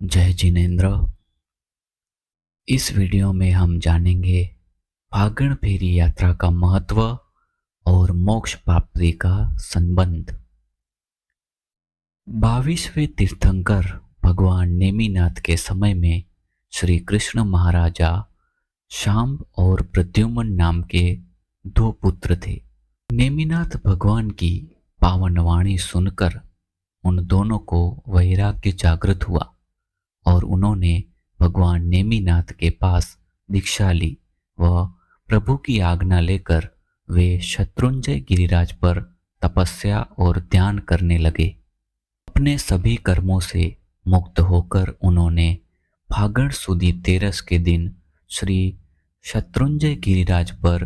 जय जिनेन्द्र। इस वीडियो में हम जानेंगे फागण फेरी यात्रा का महत्व और मोक्ष प्राप्ति का संबंध। 22वें तीर्थंकर भगवान नेमिनाथ के समय में श्री कृष्ण महाराजा शांब और प्रद्युम्न नाम के दो पुत्र थे। नेमिनाथ भगवान की पावन वाणी सुनकर उन दोनों को वैराग्य जागृत हुआ और उन्होंने भगवान नेमिनाथ के पास दीक्षा ली व प्रभु की आज्ञा लेकर वे शत्रुंजय गिरिराज पर तपस्या और ध्यान करने लगे। अपने सभी कर्मों से मुक्त होकर उन्होंने फागण सुदी तेरस के दिन श्री शत्रुंजय गिरिराज पर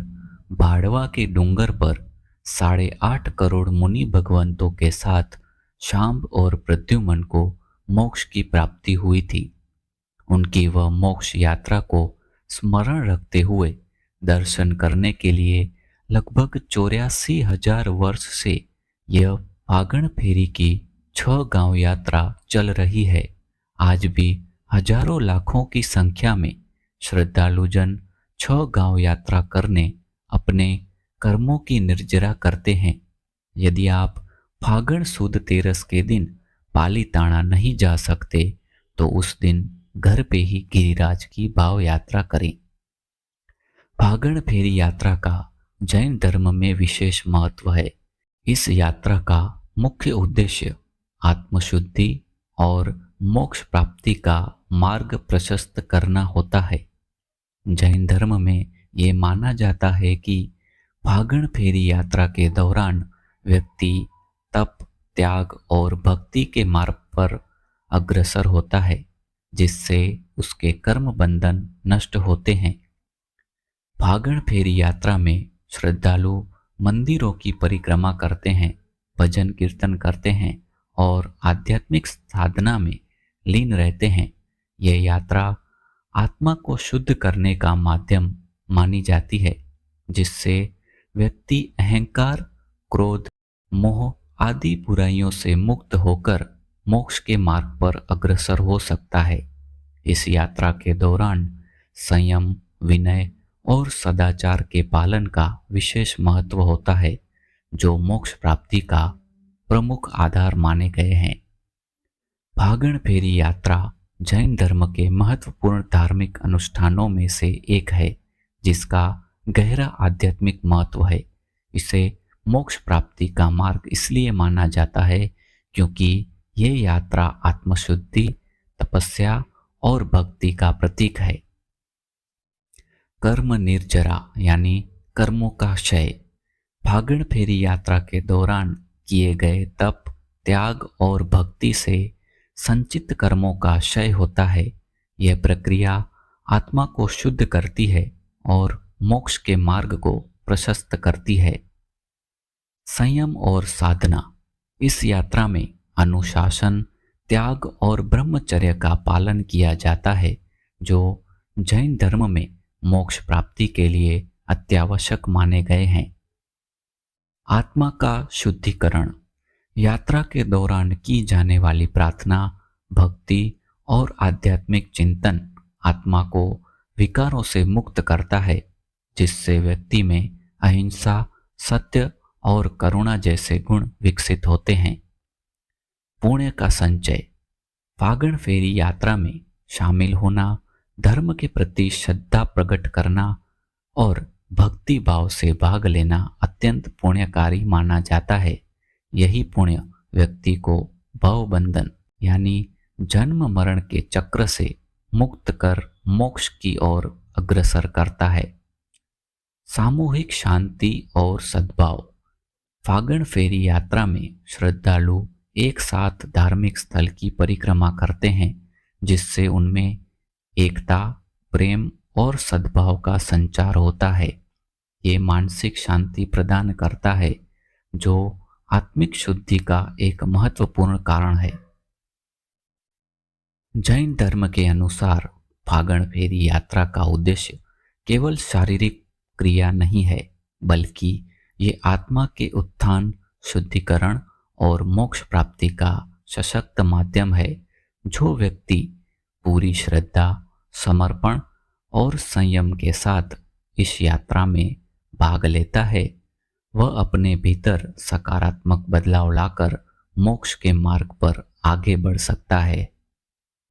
भाड़वा के डूंगर पर 8.5 करोड़ मुनि भगवंतों के साथ शांब और प्रद्युम्न को मोक्ष की प्राप्ति हुई थी। उनकी वह मोक्ष यात्रा को स्मरण रखते हुए दर्शन करने के लिए लगभग 84,000 वर्ष से यह फागण फेरी की 6 गांव यात्रा चल रही है। आज भी हजारों लाखों की संख्या में श्रद्धालुजन 6 गांव यात्रा करने अपने कर्मों की निर्जरा करते हैं। यदि आप फागण सुद तेरस के दिन पालीताना नहीं जा सकते तो उस दिन घर पे ही गिरिराज की भाव यात्रा करें। फागण फेरी यात्रा का जैन धर्म में विशेष महत्व है। इस यात्रा का मुख्य उद्देश्य आत्मशुद्धि और मोक्ष प्राप्ति का मार्ग प्रशस्त करना होता है। जैन धर्म में ये माना जाता है कि फागण फेरी यात्रा के दौरान व्यक्ति तप, त्याग और भक्ति के मार्ग पर अग्रसर होता है, जिससे उसके कर्म बंधन नष्ट होते हैं। फागण फेरी यात्रा में श्रद्धालु मंदिरों की परिक्रमा करते हैं, भजन कीर्तन करते हैं और आध्यात्मिक साधना में लीन रहते हैं। यह यात्रा आत्मा को शुद्ध करने का माध्यम मानी जाती है, जिससे व्यक्ति अहंकार, क्रोध, मोह आदि बुराइयों से मुक्त होकर मोक्ष के मार्ग पर अग्रसर हो सकता है। इस यात्रा के दौरान संयम, विनय और सदाचार के पालन का विशेष महत्व होता है, जो मोक्ष प्राप्ति का प्रमुख आधार माने गए हैं। फागण फेरी यात्रा जैन धर्म के महत्वपूर्ण धार्मिक अनुष्ठानों में से एक है, जिसका गहरा आध्यात्मिक महत्व है। इसे मोक्ष प्राप्ति का मार्ग इसलिए माना जाता है क्योंकि ये यात्रा आत्मशुद्धि, तपस्या और भक्ति का प्रतीक है। कर्म निर्जरा यानी कर्मों का क्षय। फागण फेरी यात्रा के दौरान किए गए तप, त्याग और भक्ति से संचित कर्मों का क्षय होता है। यह प्रक्रिया आत्मा को शुद्ध करती है और मोक्ष के मार्ग को प्रशस्त करती है। संयम और साधना। इस यात्रा में अनुशासन, त्याग और ब्रह्मचर्य का पालन किया जाता है, जो जैन धर्म में मोक्ष प्राप्ति के लिए अत्यावश्यक माने गए हैं। आत्मा का शुद्धिकरण। यात्रा के दौरान की जाने वाली प्रार्थना, भक्ति और आध्यात्मिक चिंतन आत्मा को विकारों से मुक्त करता है, जिससे व्यक्ति में अहिंसा, सत्य और करुणा जैसे गुण विकसित होते हैं। पुण्य का संचय। फागण फेरी यात्रा में शामिल होना, धर्म के प्रति श्रद्धा प्रकट करना और भक्ति भाव से भाग लेना अत्यंत पुण्यकारी माना जाता है। यही पुण्य व्यक्ति को भवबंधन यानी जन्म मरण के चक्र से मुक्त कर मोक्ष की ओर अग्रसर करता है। सामूहिक शांति और सद्भाव। फागण फेरी यात्रा में श्रद्धालु एक साथ धार्मिक स्थल की परिक्रमा करते हैं, जिससे उनमें एकता, प्रेम और सद्भाव का संचार होता है। ये मानसिक शांति प्रदान करता है, जो आत्मिक शुद्धि का एक महत्वपूर्ण कारण है। जैन धर्म के अनुसार फागण फेरी यात्रा का उद्देश्य केवल शारीरिक क्रिया नहीं है, बल्कि ये आत्मा के उत्थान, शुद्धिकरण और मोक्ष प्राप्ति का सशक्त माध्यम है। जो व्यक्ति पूरी श्रद्धा, समर्पण और संयम के साथ इस यात्रा में भाग लेता है, वह अपने भीतर सकारात्मक बदलाव लाकर मोक्ष के मार्ग पर आगे बढ़ सकता है।